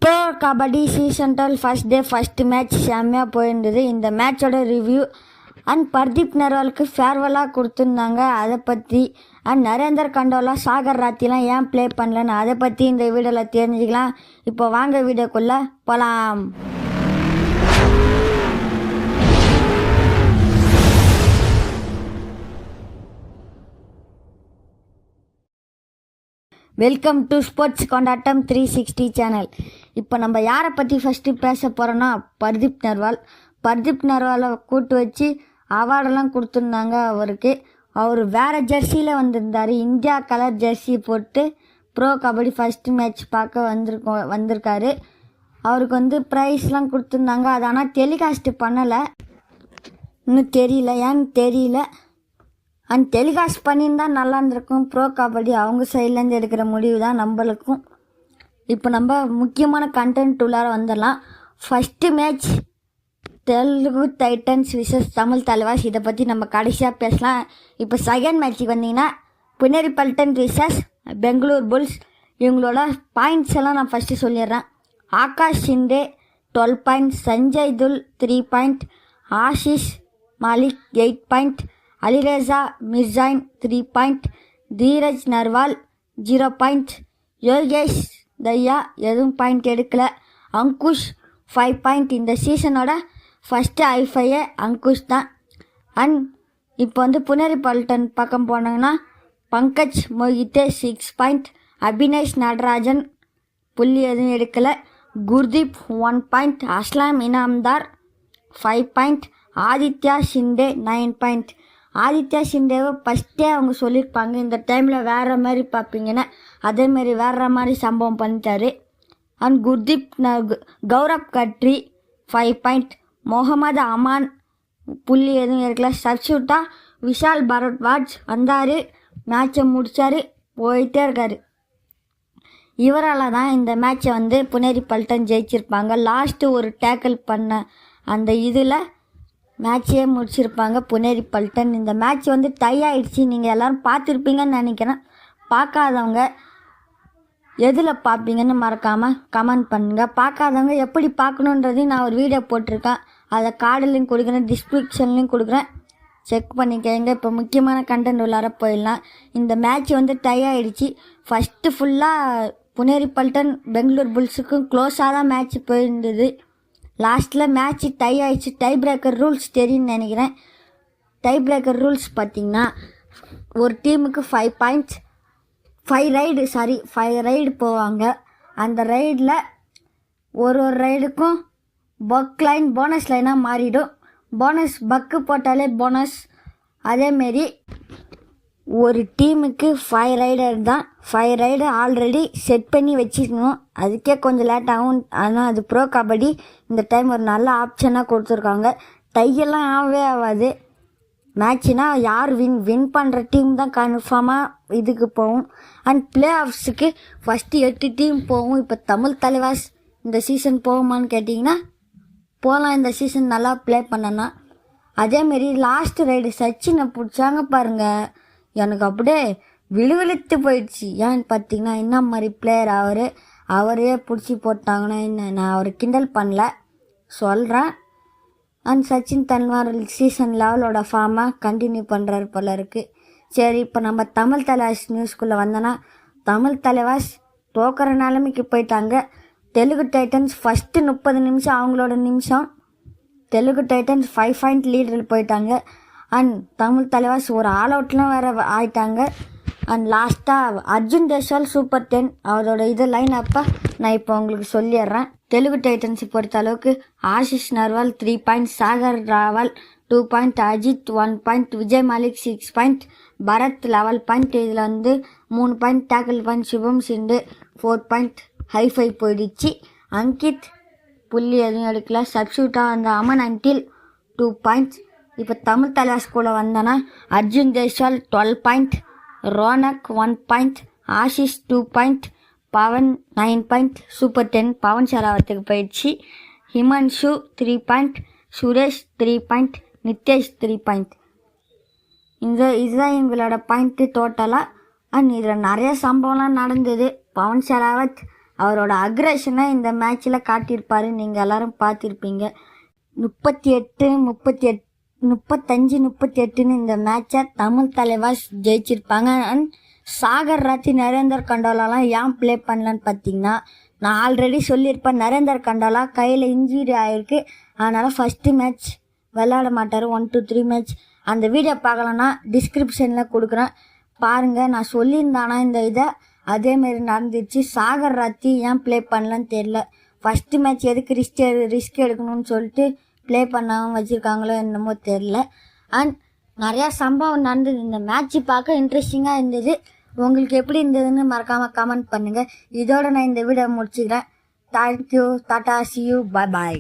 Bro kabaddi season 12 first day first match செம்மையாக போயிருந்தது. இந்த மேட்சோட ரிவ்யூ அண்ட் பர்தீப் நர்வாலுக்கு ஃபேர்வெல்லாக கொடுத்துருந்தாங்க, அதை பற்றி. அண்ட் நரேந்தர் கண்டோலா சாகர் ராத்திலாம் ஏன் ப்ளே பண்ணலன்னு அதை பற்றி இந்த வீடியோவில் தெரிஞ்சுக்கலாம். இப்போ வாங்க வீடியோக்குள்ளே போகலாம். வெல்கம் டு ஸ்போர்ட்ஸ் கொண்டாட்டம் 360 சேனல். இப்போ நம்ம யாரை பற்றி ஃபஸ்ட்டு பேச போகிறோன்னா பர்தீப் நர்வாலை கூட்டு வச்சு அவார்டெல்லாம் கொடுத்துருந்தாங்க அவருக்கு. அவர் வேறு ஜெர்சியில் வந்திருந்தார், இந்தியா கலர் ஜெர்சி போட்டு ப்ரோ கபடி ஃபஸ்ட்டு மேட்ச் பார்க்க வந்திருக்காரு. அவருக்கு ப்ரைஸ்லாம் கொடுத்துருந்தாங்க. அது ஆனால் டெலிகாஸ்ட்டு பண்ணலை, இன்னும் ஏன்னு தெரியல. அண்ட் டெலிகாஸ்ட் பண்ணியிருந்தா நல்லா இருந்திருக்கும். ப்ரோ கபடி அவங்க சைட்லேருந்து எடுக்கிற முடிவு தான் நம்மளுக்கும். இப்போ நம்ம முக்கியமான கண்டென்ட் உள்ளார வந்துடலாம். First match Telugu Titans versus Tamil Thalaivas, இதை பற்றி நம்ம கடைசியாக பேசலாம். இப்போ செகண்ட் மேட்ச்சுக்கு வந்தீங்கன்னா புனேரி பல்டன் விசஸ் பெங்களூர் புல்ஸ். இவங்களோட பாயிண்ட்ஸ் எல்லாம் நான் ஃபஸ்ட்டு சொல்லிடுறேன். Akash Shinde 12 point, Sanjay Dhull 3 point, Ashish Malik 8 point, Alireza மிர்ஜாயின் 3 பாயிண்ட், தீரஜ் நர்வால் 0 பாயிண்ட், யோகேஷ் தையா எதுவும் பாயிண்ட் எடுக்கல, அங்குஷ் 5 பாயிண்ட். இந்த சீசனோட ஃபஸ்ட்டு ஐஃபையே அங்குஷ் தான். அண்ட் இப்போ புனேரி பல்டன் பக்கம் போனாங்கன்னா பங்கஜ் மொஹித்தே 6 பாயிண்ட், அபினேஷ் நடராஜன் புள்ளி எதுவும் எடுக்கலை, குர்தீப் 1 பாயிண்ட், அஸ்லாம் இனாம்தார் 5 பாயிண்ட், ஆதித்யா ஷிண்டே 9 பாயிண்ட். ஆதித்யா ஷிண்டேவை ஃபஸ்ட்டே அவங்க சொல்லியிருப்பாங்க இந்த டைமில் வேறு மாதிரி பார்ப்பீங்கன்னா, அதேமாரி வேறு மாதிரி சம்பவம் பண்ணிட்டாரு. அண்ட் குர்தீப் கௌரவ் கட்ரி 5 பாயிண்ட், முகமது அமான் புள்ளி எதுவும் இருக்கல. சப்ஸ்டியூட்டாக விஷால் பரத்வாஜ் வந்தார், மேட்சை முடித்தார், போயிட்டே இருக்கார். இவரால் தான் இந்த மேட்சை புனேரி பல்டன் ஜெயிச்சிருப்பாங்க. லாஸ்ட்டு ஒரு டேக்கிள் பண்ண அந்த இதில் மேட்சே முடிச்சிருப்பாங்க புனேரி பல்டன். இந்த மேட்ச் டை ஆகிடுச்சு. நீங்கள் எல்லோரும் பார்த்துருப்பீங்கன்னு நினைக்கிறேன். பார்க்காதவங்க எதில் பார்ப்பீங்கன்னு மறக்காமல் கமெண்ட் பண்ணுங்கள். பார்க்காதவங்க எப்படி பார்க்கணுன்றதையும் நான் ஒரு வீடியோ போட்டிருக்கேன், அதை கார்டுலையும் கொடுக்குறேன், டிஸ்கிரிப்ஷன்லையும் கொடுக்குறேன், செக் பண்ணிக்கங்க. இப்போ முக்கியமான கண்டென்ட் உள்ளார போயிடலாம். இந்த மேட்ச் டை ஆகிடுச்சு. ஃபஸ்ட்டு ஃபுல்லாக புனேரி பல்டன் பெங்களூர் புல்ஸுக்கும் க்ளோஸாக தான் மேட்ச் போயிருந்தது. லாஸ்ட்டில் மேட்ச்சு டை ஆகிடுச்சு. டை பிரேக்கர் ரூல்ஸ் தெரியும்னு நினைக்கிறேன். டை பிரேக்கர் ரூல்ஸ் பார்த்திங்கன்னா ஒரு டீமுக்கு 5 பாயிண்ட்ஸ், 5 ரைடு போவாங்க. அந்த ரைடில் ஒரு ரைடுக்கும் பக் லைன் போனஸ் லைனாக மாறிடும். போனஸ் பக்கு போட்டாலே போனஸ். அதேமாரி ஒரு டீமுக்கு 5 ரைடர் தான். 5 ரைடு ஆல்ரெடி செட் பண்ணி வச்சுக்கணும். அதுக்கே கொஞ்சம் லேட் ஆகும். ஆனால் அது ப்ரோ கபடி இந்த டைம் ஒரு நல்ல ஆப்ஷனாக கொடுத்துருக்காங்க. டையெல்லாம் ஆகவே ஆகாது. மேட்ச்னா யார் வின் பண்ணுற டீம் தான் கன்ஃபார்மாக இதுக்கு போகும். அண்ட் பிளே ஆஃப்ஸுக்கு ஃபஸ்ட்டு 8 டீம் போகும். இப்போ தமிழ் தலைவாஸ் இந்த சீசன் போகுமான்னு கேட்டிங்கன்னா போகலாம். இந்த சீசன் நல்லா ப்ளே பண்ணனா. அதேமாரி லாஸ்ட்டு ரைடு சச்சினை பிடிச்சாங்க பாருங்கள், எனக்கு அப்படியே விழுவிழுத்து போயிடுச்சு. ஏன்னு பார்த்தீங்கன்னா என்ன மாதிரி பிளேயர் அவரே பிடிச்சி போட்டாங்கன்னா என்ன, நான் அவர் கிண்டல் பண்ணல சொல்கிறேன். அண்ட் சச்சின் தன்வார் சீசன் லெவலோட ஃபார்மாக கண்டினியூ பண்ணுறாரு போல இருக்குது. சரி, இப்போ நம்ம தமிழ் தலைவாஸ் நியூஸ்குள்ளே வந்தோன்னா தமிழ் தலைவாஸ் தோக்கிற நிலைமைக்கு போயிட்டாங்க. தெலுங்கு டைட்டன்ஸ் ஃபஸ்ட்டு 30 நிமிஷம் அவங்களோட நிமிஷம் தெலுங்கு டைட்டன்ஸ் 5 பாயிண்ட் லீடரில் போயிட்டாங்க. அண்ட் தமிழ் தலைவாஸ் ஒரு ஆல் அவுட்லாம் வேறு ஆயிட்டாங்க. அண்ட் லாஸ்ட்டாக அர்ஜுன் தேஸ்வால் சூப்பர் 10 அவரோட லைன் அப்போ நான் இப்போ உங்களுக்கு சொல்லிடுறேன். தெலுங்கு டைட்டன்ஸை பொறுத்த அளவுக்கு Ashish Narwal 3 point, Sagar Rawal 2 point, Ajit 1 point, Vijay Malik 6 point, Bharat 11 point. இதில் 3 point tackle point, Shubham Sindhu 4 point. High five போயிடுச்சு. அங்கித் புள்ளி எதுவும் எடுக்கல. சப்ஸ்டியூட்டாக அமன் அன்டில் 2 பாயிண்ட்ஸ். இப்போ தமிழ் தலைவாஸ் கூட வந்தோன்னா Arjun Deshwal 12 point, Ronak 1 point, Ashish 2 point, Pawan 9 point, super 10 Pawan ஷராவத்துக்கு போயிடுச்சு. Himanshu 3 point, Suresh 3 point, Nitesh 3 point. இதுதான் எங்களோட பாயிண்ட்டு டோட்டலாக. அண்ட் இதில் நிறைய சம்பவம்லாம் நடந்தது. பவன் ஷராவத் அவரோட அக்ரஷனை இந்த மேட்ச்சில் காட்டியிருப்பாரு. நீங்கள் எல்லாரும் பார்த்துருப்பீங்க. 35-38ன்னு இந்த மேட்சை தமிழ் தலைவாஸ் ஜெயிச்சிருப்பாங்க. அண்ட் சாகர் ராத்தி நரேந்தர் கண்டோலாலாம் ஏன் ப்ளே பண்ணலன்னு பார்த்தீங்கன்னா, நான் ஆல்ரெடி சொல்லியிருப்பேன், நரேந்தர் கண்டோலா கையில் இன்ஜுரி ஆகிருக்கு. அதனால் ஃபஸ்ட்டு மேட்ச் விளையாட மாட்டார். 1 to 3 மேட்ச். அந்த வீடியோ பார்க்கலன்னா டிஸ்கிரிப்ஷனில் கொடுக்குறேன், பாருங்கள். நான் சொல்லியிருந்தானா இந்த இதை அதேமாரி நடந்துச்சு. சாகர் ராத்தி ஏன் ப்ளே பண்ணலன்னு தெரில. ஃபஸ்ட்டு மேட்ச் எதுக்கு ரிஸ்க் எடுக்கணும்னு சொல்லிட்டு ப்ளே பண்ணாமல் வச்சுருக்காங்களோ என்னமோ தெரில. அண்ட் நிறையா சம்பவம் நடந்தது. இந்த மேட்ச்சு பார்க்க இன்ட்ரெஸ்டிங்காக இருந்தது. உங்களுக்கு எப்படி இருந்ததுன்னு மறக்காமல் கமெண்ட் பண்ணுங்கள். இதோட நான் இந்த வீடியோ முடிச்சுக்கிறேன். Thank you, Tata, see you, bye bye.